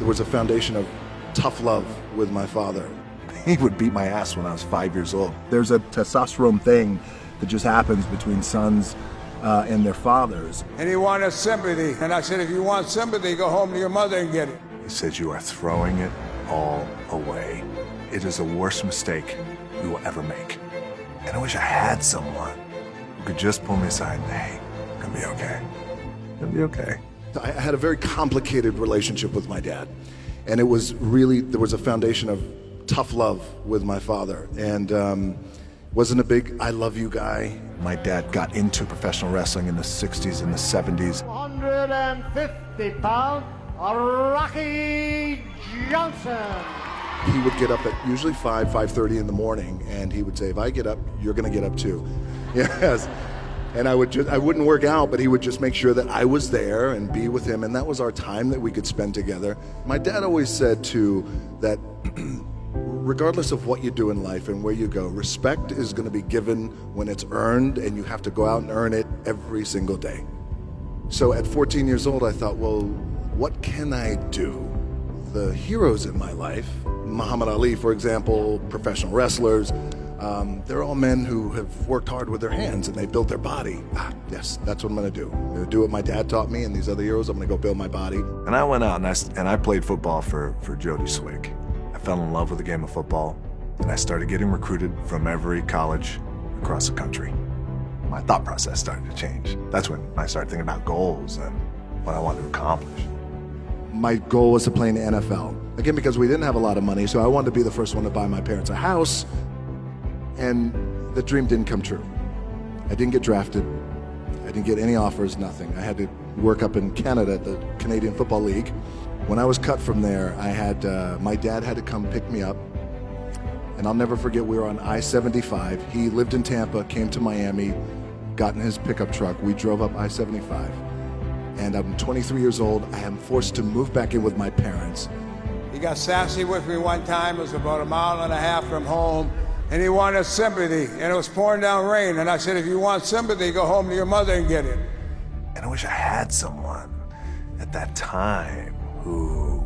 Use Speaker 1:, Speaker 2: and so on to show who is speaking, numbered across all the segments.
Speaker 1: There was a foundation of tough love with my father.
Speaker 2: He would beat my ass when I was 5 years old. There's a testosterone thing that just happens between sons and their fathers.
Speaker 3: And he wanted sympathy. And I said, if you want sympathy, go home to your mother and get it.
Speaker 2: He said, you are throwing it all away. It is the worst mistake you will ever make. And I wish I had someone who could just pull me aside and, hey, it's gonna be okay. It's gonna be okay.
Speaker 1: I had a very complicated relationship with my dad. And it was really, there was a foundation of tough love with my father. And wasn't a big I love you guy.
Speaker 2: My dad got into professional wrestling in the 60s and the 70s.
Speaker 4: 150 pound, Rocky Johnson.
Speaker 1: He would get up at usually 5:30 in the morning, and he would say, if I get up, you're gonna get up too. Yes. And I wouldn't work out, but he would just make sure that I was there and be with him, and that was our time that we could spend together. My dad always said too that regardless of what you do in life and where you go, respect is going to be given when it's earned, and you have to go out and earn it every single day. So at 14 years old, I thought, well, what can I do? The heroes in my life, Muhammad Ali, for example, professional wrestlers, they're all men who have worked hard with their hands and they built their body. Yes, that's what I'm going to do. I'm going to do what my dad taught me and these other heroes. I'm going to go build my body.
Speaker 2: And I went out and I played football for Jody Swick. I fell in love with the game of football, and I started getting recruited from every college across the country. My thought process started to change. That's when I started thinking about goals and what I wanted to accomplish.
Speaker 1: My goal was to play in the NFL. Again, because we didn't have a lot of money, so I wanted to be the first one to buy my parents a house, and the dream didn't come true. I didn't get drafted. I didn't get any offers, nothing. I had to work up in Canada at the Canadian Football League. When I was cut from there, I had my dad had to come pick me up, and I'll never forget, we were on I-75. He lived in Tampa, came to Miami, got in his pickup truck. We drove up I-75, and I'm 23 years old. I am forced to move back in with my parents.
Speaker 3: He got sassy with me one time. It was about a mile and a half from home, and he wanted sympathy, and it was pouring down rain. And I said, if you want sympathy, go home to your mother and get it.
Speaker 2: And I wish I had someone at that time who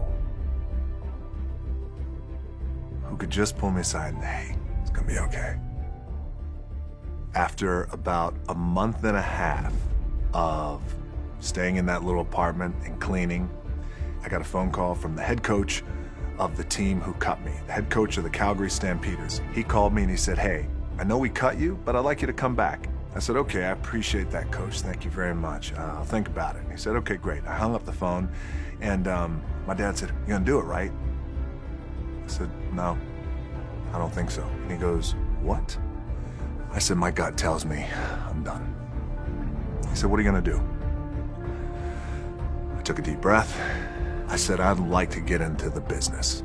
Speaker 2: could just pull me aside and, hey, it's gonna be okay. After about a month and a half of staying in that little apartment and cleaning, I got a phone call from the head coach of the team who cut me, the head coach of the Calgary Stampeders. He called me and he said, hey, I know we cut you, but I'd like you to come back. I said, okay, I appreciate that, coach. Thank you very much. I'll think about it. And he said, okay, great. I hung up the phone, and my dad said, you gonna do it, right? I said, no, I don't think so. And he goes, what? I said, my gut tells me I'm done. He said, what are you gonna do? I took a deep breath. I said, I'd like to get into the business.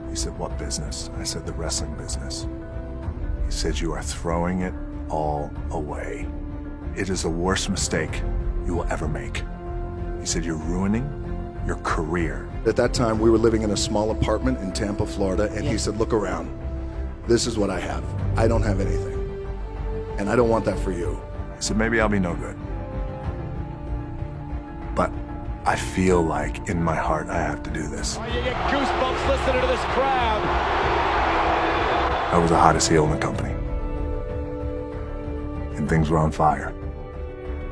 Speaker 2: He said, what business? I said, the wrestling business. He said, you are throwing it all away. It is the worst mistake you will ever make. He said, you're ruining your career.
Speaker 1: At that time, we were living in a small apartment in Tampa, Florida, and he said, look around. This is what I have. I don't have anything. And I don't want that for you.
Speaker 2: I said, maybe I'll be no good. But I feel like in my heart I have to do this.
Speaker 5: Oh, you get goosebumps listening to this crowd.
Speaker 2: I was the hottest heel in the company. And things were on fire.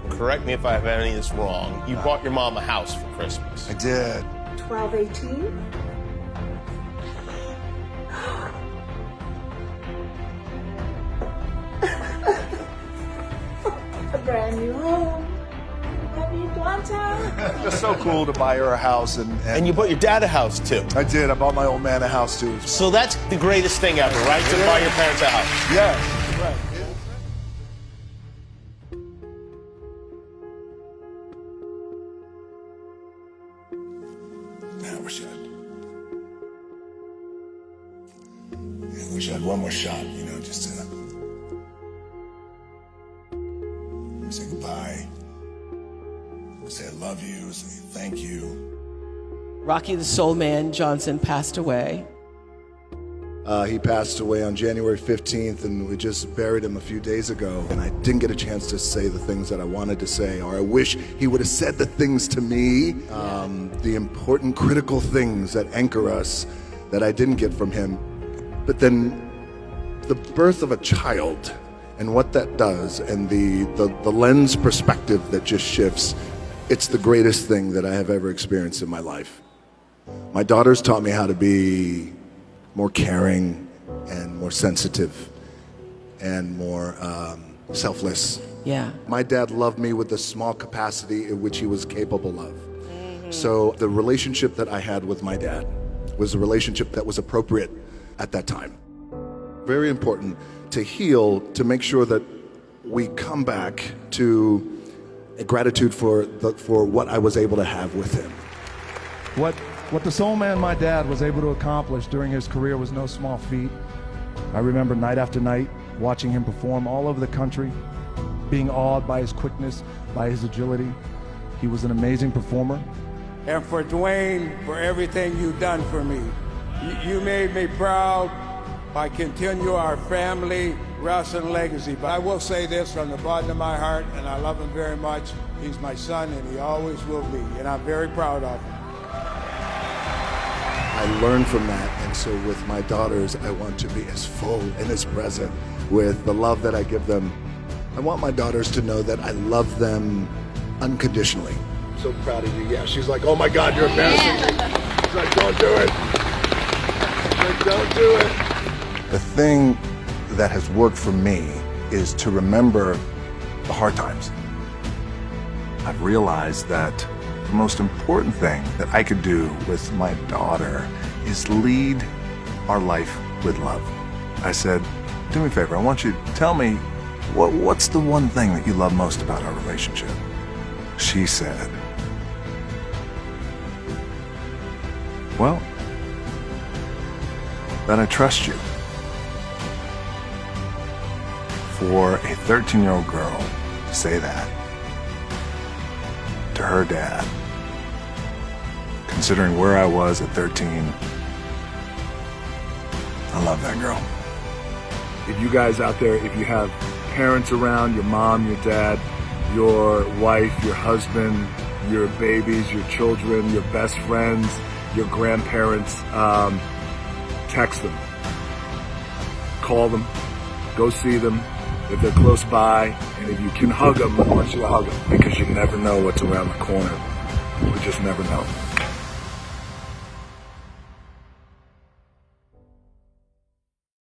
Speaker 6: Correct me if I have any of this wrong. You bought your mom a house for Christmas.
Speaker 2: I did.
Speaker 7: 1218. A brand new home. Happy Atlanta.
Speaker 2: It's so cool to buy her a house,
Speaker 6: And you bought your dad a house too.
Speaker 2: I did. I bought my old man a house too.
Speaker 6: So that's the greatest thing ever, right? To buy your parents a house.
Speaker 2: Yes. Right. I wish I had one more shot, you know, just to say goodbye, say I love you, say thank you.
Speaker 8: Rocky the Soul Man Johnson passed away.
Speaker 1: He passed away on January 15th, and we just buried him a few days ago. And I didn't get a chance to say the things that I wanted to say, or I wish he would have said the things to me, the important, critical things that anchor us that I didn't get from him. But then the birth of a child and what that does, and the lens perspective that just shifts, it's the greatest thing that I have ever experienced in my life. My daughters taught me how to be more caring and more sensitive and more selfless.
Speaker 8: Yeah.
Speaker 1: My dad loved me with the small capacity in which he was capable of. So the relationship that I had with my dad was a relationship that was appropriate at that time. Very important to heal, to make sure that we come back to a gratitude for what I was able to have with him.
Speaker 9: What the soul man, my dad, was able to accomplish during his career was no small feat. I remember night after night watching him perform all over the country, being awed by his quickness, by his agility. He was an amazing performer.
Speaker 3: And for Dwayne, for everything you've done for me. You made me proud by continuing our family wrestling legacy. But I will say this from the bottom of my heart, and I love him very much. He's my son, and he always will be, and I'm very proud of him.
Speaker 1: I learned from that, and so with my daughters, I want to be as full and as present with the love that I give them. I want my daughters to know that I love them unconditionally. I'm so proud of you. Yeah, she's like, oh my God, you're embarrassing me. She's like, don't do it. She's like, don't do it. The thing that has worked for me is to remember the hard times.
Speaker 2: I've realized that the most important thing that I could do with my daughter is lead our life with love. I said, do me a favor, I want you to tell me what's the one thing that you love most about our relationship? She said, well, that I trust you. For a 13-year-old girl to say that to her dad, considering where I was at 13, I love that girl.
Speaker 10: If you guys out there, if you have parents around, your mom, your dad, your wife, your husband, your babies, your children, your best friends, your grandparents, text them, call them, go see them if they're close by, and if you can hug them, I want you to hug them, because you never know what's around the corner. You just never know.